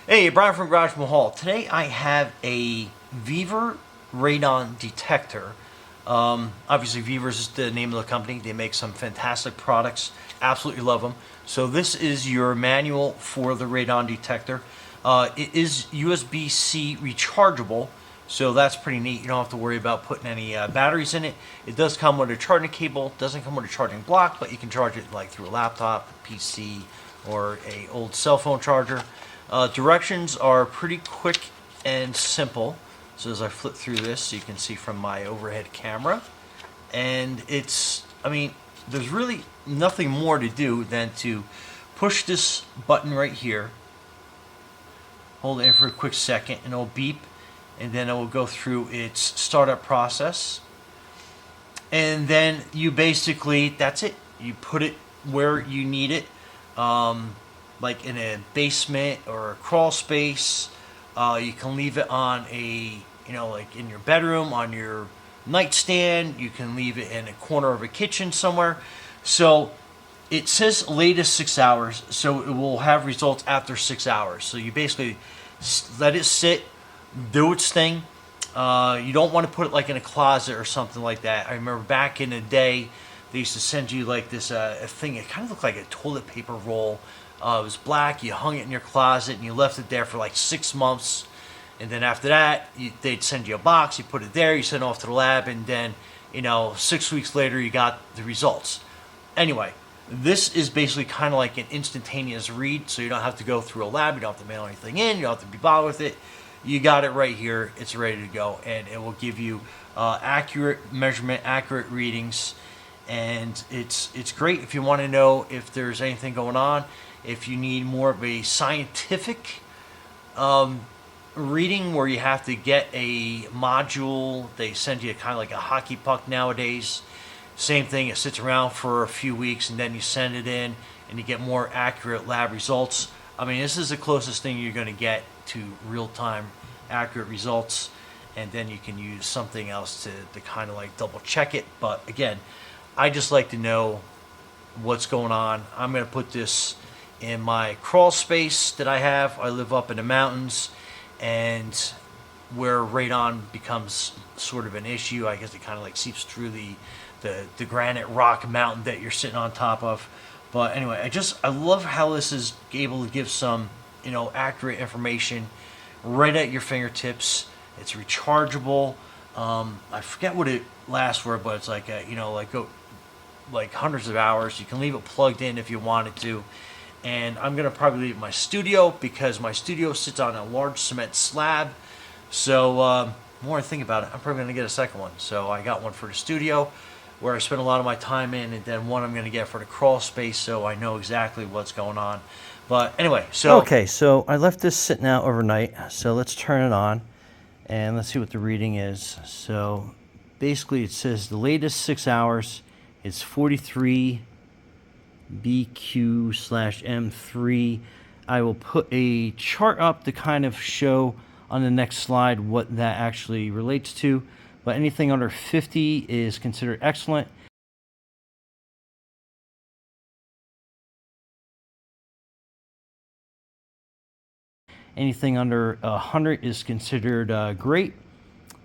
Hey, Brian from Garage Mahal. Today I have a VEVOR Radon Detector. Obviously, VEVOR is the name of the company. They make some fantastic products. Absolutely love them. So this is your manual for the radon detector. It is USB-C rechargeable, so that's pretty neat. You don't have to worry about putting any batteries in it. It does come with a charging cable. Doesn't come with a charging block, but you can charge it like through a laptop, PC, or a old cell phone charger. Directions are pretty quick and simple. So as I flip through this, you can see from my overhead camera. And there's really nothing more to do than to push this button right here. Hold it in for a quick second and it'll beep. And then it will go through its startup process. And then you basically, that's it. You put it where you need it. Like in a basement or a crawl space. You can leave it on like in your bedroom, on your nightstand. You can leave it in a corner of a kitchen somewhere. So it says latest 6 hours, so it will have results after 6 hours. So you basically let it sit, do its thing. You don't want to put it like in a closet or something like that. I remember back in the day, they used to send you like this a thing. It kind of looked like a toilet paper roll. It was black. You hung it in your closet and you left it there for like 6 months. And then after that, they'd send you a box. You put it there. You send it off to the lab, and then 6 weeks later, you got the results. Anyway, this is basically kind of like an instantaneous read, so you don't have to go through a lab. You don't have to mail anything in. You don't have to be bothered with it. You got it right here. It's ready to go, and it will give you accurate measurement, accurate readings, and it's great if you want to know if there's anything going on. If you need more of a scientific reading where you have to get a module, they send you kind of like a hockey puck nowadays. Same thing, it sits around for a few weeks and then you send it in and you get more accurate lab results. I mean, this is the closest thing you're going to get to real-time accurate results, and then you can use something else to kind of like double check it. But again, I just like to know what's going on. I'm going to put this in my crawl space that I have. I live up in the mountains, and where radon becomes sort of an issue, I guess it kind of like seeps through the granite rock mountain that you're sitting on top of. But anyway, I love how this is able to give some accurate information right at your fingertips. It's rechargeable. I forget what it lasts for, but it's like like hundreds of hours. You can leave it plugged in if you wanted to. And I'm going to probably leave my studio because my studio sits on a large cement slab. So the more I think about it, I'm probably going to get a second one. So I got one for the studio where I spend a lot of my time in, and then one I'm going to get for the crawl space so I know exactly what's going on. But anyway, Okay, so I left this sitting out overnight. So let's turn it on and let's see what the reading is. So basically it says the latest 6 hours is 43 BQ/M3. I will put a chart up to kind of show on the next slide what that actually relates to. But anything under 50 is considered excellent. Anything under 100 is considered great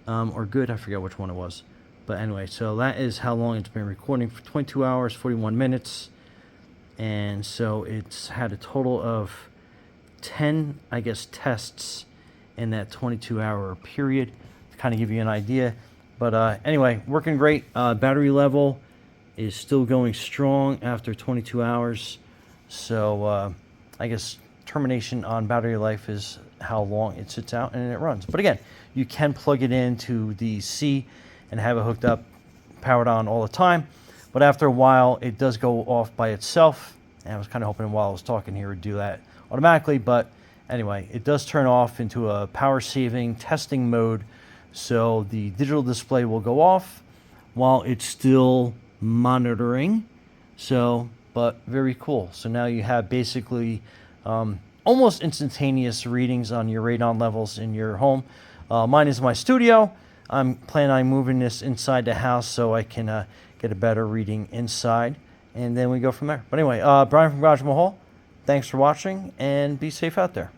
or good. I forget which one it was. But anyway, so that is how long it's been recording, for 22 hours, 41 minutes. And so it's had a total of 10, I guess, tests in that 22-hour period to kind of give you an idea. But anyway, working great. Battery level is still going strong after 22 hours. So I guess termination on battery life is how long it sits out and it runs. But again, you can plug it into the C and have it hooked up, powered on all the time. But after a while, it does go off by itself. And I was kind of hoping while I was talking here it would do that automatically. But anyway, it does turn off into a power-saving testing mode. So the digital display will go off while it's still monitoring. So, but very cool. So now you have basically almost instantaneous readings on your radon levels in your home. Mine is my studio. I'm planning on moving this inside the house so I can get a better reading inside, and then we go from there. But anyway, Brian from Garage Mahal, thanks for watching, and be safe out there.